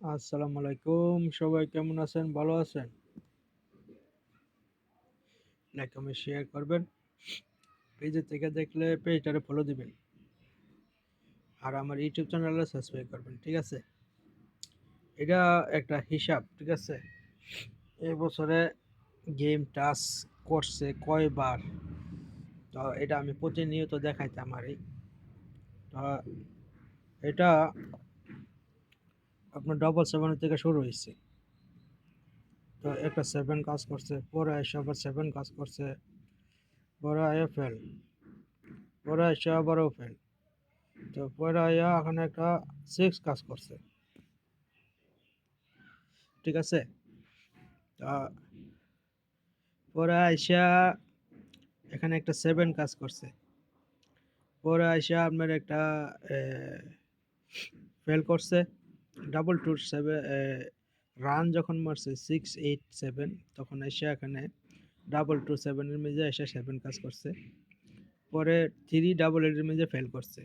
আসসালামু আলাইকুম। সবাই কেমন আছেন? ভালো আছেন? লাইক কমেন্ট শেয়ার করবেন। পেজে থেকে দেখলে পেজটারে ফলো দিবেন। আর আমার ইউটিউব চ্যানেলে সাবস্ক্রাইব করবেন। ঠিক আছে? এটা একটা হিসাব, ঠিক আছে? এই বছরে গেম টাচ করছে কয়বার? তো এটা আমি প্রতিনিয়ত দেখাইতাম আরই। তো এটা আপনার ডবল সেভেন থেকে শুরু হয়েছে। তো একটা সেভেন কাজ করছে, পরে এসে আবার সেভেন কাজ করছে, পরে আয়া ফেল, পরে এসে আবারও ফেল। তো পরে আয়া এখানে একটা সিক্স কাজ করছে। ঠিক আছে? তা পরে আইসা এখানে একটা সেভেন কাজ করছে। পরে আইসা আপনার একটা ফেল করছে। ডাবল টু সেভেন রান যখন মারছে 6 8 7, তখন আইসা এখানে ডাবল টু সেভেনের মেঝে এসে সেভেন কাজ করছে। পরে থ্রি ডাবল এইটের মেঝে ফেল করছে।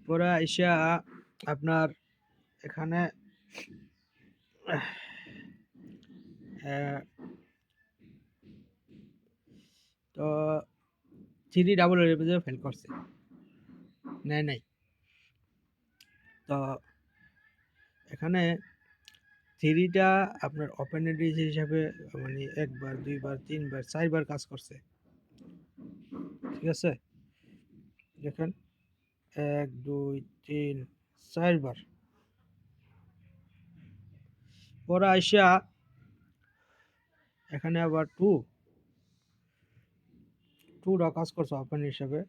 পরে আইসা আপনার এখানে আহ, তো থ্রি ডাবল এইটের মেঝে ফেল করছে, নেয় নাই। তো এখানে থ্রিটা আপনার ওপেন এডিজ হিসাবে মানে একবার দুইবার তিনবার চারবার কাজ করছে। ঠিক আছে? দেখেন, এক দুই তিন চারবার। পরে আইসা এখানে আবার টুটা কাজ করছে ওপেন হিসাবে।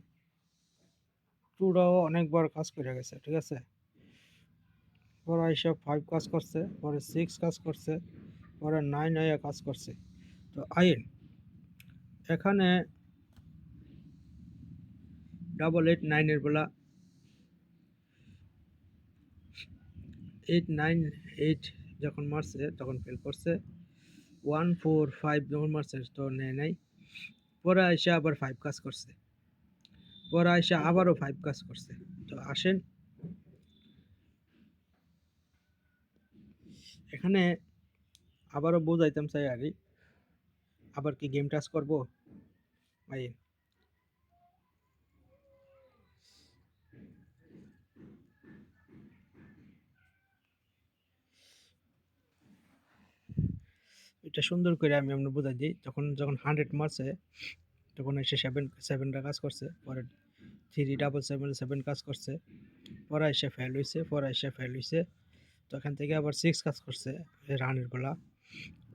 টুটাও অনেকবার কাজ করে গেছে। ঠিক আছে? পরে আইসা ফাইভ কাজ করছে, পরে সিক্স কাজ করছে, পরে নাইন আইয়া কাজ করছে। তো আইন এখানে ডাবল এইট নাইনের বেলা 8 9 8 যখন মারছে তখন ফেল করছে। 1 4 5 যখন মারছে তো নেয় নাই। পরে আইসা আবার ফাইভ কাজ করছে, পরে আইসা আবারও ফাইভ কাজ করছে। তো আসেন এখানে আবারও বোঝাইতাম চাই আরই। আবার কি গেম টাচ করবো ভাই? এটা সুন্দর করে আমি আপনার বোঝাই দিই। তখন যখন 100 মারছে তখন এসে সেভেনটা কাজ করছে, পরে থ্রি ডাবল সেভেন সেভেন কাজ করছে, পরে এসে ফেল হয়েছে, পরে এসে ফেল হয়েছে। তো এখান থেকে আবার সিক্স কাজ করছে রানের বেলা।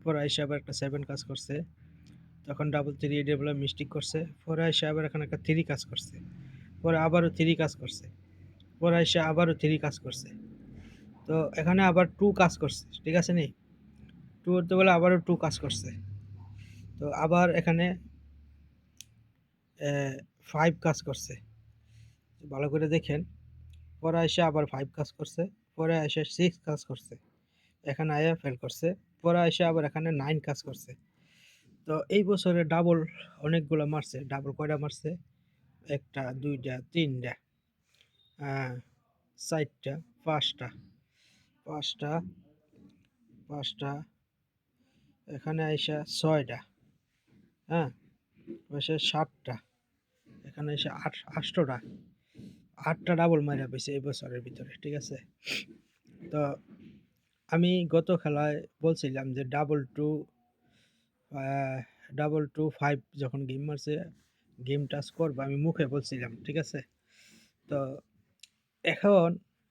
পরে এসে আবার একটা সেভেন কাজ করছে, তখন ডাবল থ্রি এডের বেলা মিস্টেক করছে। পরে এসে আবার এখানে একটা থ্রি কাজ করছে, পরে আবারও থ্রি কাজ করছে, পরে এসে আবারও থ্রি কাজ করছে। তো এখানে আবার টু কাজ করছে। ঠিক আছে নি? টু করতে বলে আবারও টু কাজ করছে। তো আবার এখানে ফাইভ কাজ করছে। ভালো করে দেখেন। পরে এসে আবার ফাইভ কাজ করছে, পরে এসে সিক্স কাজ করছে, এখানে আয়া ফেল করছে। পরে এসে আবার এখানে নাইন কাজ করছে। তো এই বছরে ডাবল অনেকগুলো মারছে। ডাবল কয়টা মারছে? একটা দুইটা তিনটা চারটা পাঁচটা, পাঁচটা পাঁচটা, এখানে আইসা ছয়টা, হ্যাঁ, এসে সাতটা, এখানে এসে আটটা, আটটা ডাবল মারা পেয়েছে এই বছরের ভিতরে। ঠিক আছে? তো আমি গত খেলায় বলছিলাম যে ডাবল টু ফাইভ যখন গেম মারছে গেম টাচ করবো, আমি মুখে বলছিলাম। ঠিক আছে? তো এখন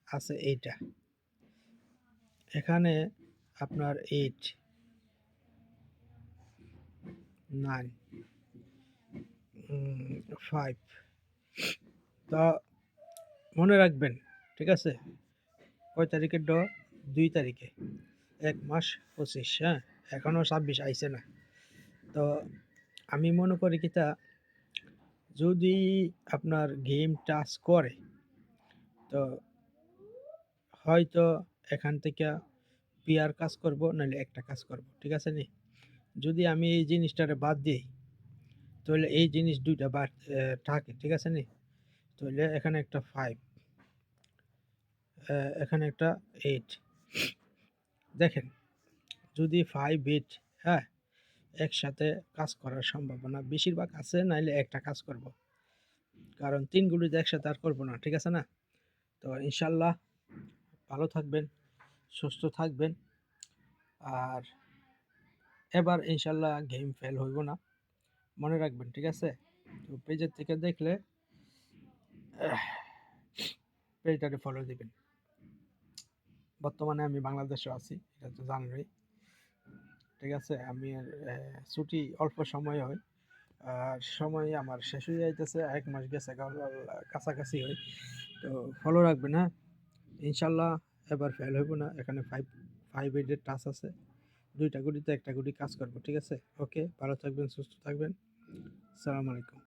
আছে এইটা, এখানে আপনার 8 9 5। তো মনে রাখবেন। ঠিক আছে? কয় তারিখের 2 তারিখে, 1 মাস 25। হ্যাঁ, এখনো 26 আইছে না। তো আমি মনে করি কি তা, যদি আপনার গেম টাচ করে তো হয়তো এখান থেকে পিয়ার কাজ করব, নাহলে একটা কাজ করব। ঠিক আছে নি? যদি আমি এই জিনিসটারে বাদ দিই তাহলে এই জিনিস দুইটা বাদ থাকে। ঠিক আছে নি? তাহলে এখানে একটা ফাইভ, এখানে একটা এইট, দেখেন, যদি 5 বিট, হ্যাঁ, একসাথে কাজ করার সম্ভাবনা বেশিরভাগ আছে, নাইলে একটা কাজ করব। কারণ ৩ গুলিতে একসাথে আর করব না। ঠিক আছে না? তো ইনশাআল্লাহ ভালো থাকবেন, সুস্থ থাকবেন। আর এবার ইনশাআল্লাহ গেম ফেল হইব না। মনে রাখবেন, ঠিক আছে? তো পেজের থেকে দেখলে পেজটাকে ফলো দিবেন। বর্তমানে আমি বাংলাদেশে আছি, এটা তো জানেনই। ঠিক আছে? আমি ছুটি অল্প সময় হয়। আর সময় আমার শেষ হয়ে যাইতেছে। ১ মাস গেছে কাছাকাছি হয়। তো ফলো রাখবেন, হ্যাঁ? ইনশাআল্লাহ এবার ফেল হইব না। এখানে 5 এর টাচ আছে। ২ টা গুলিতে ১ টা গুলি কাজ করব। ঠিক আছে? ওকে, ভালো থাকবেন, সুস্থ থাকবেন। আসসালামু আলাইকুম।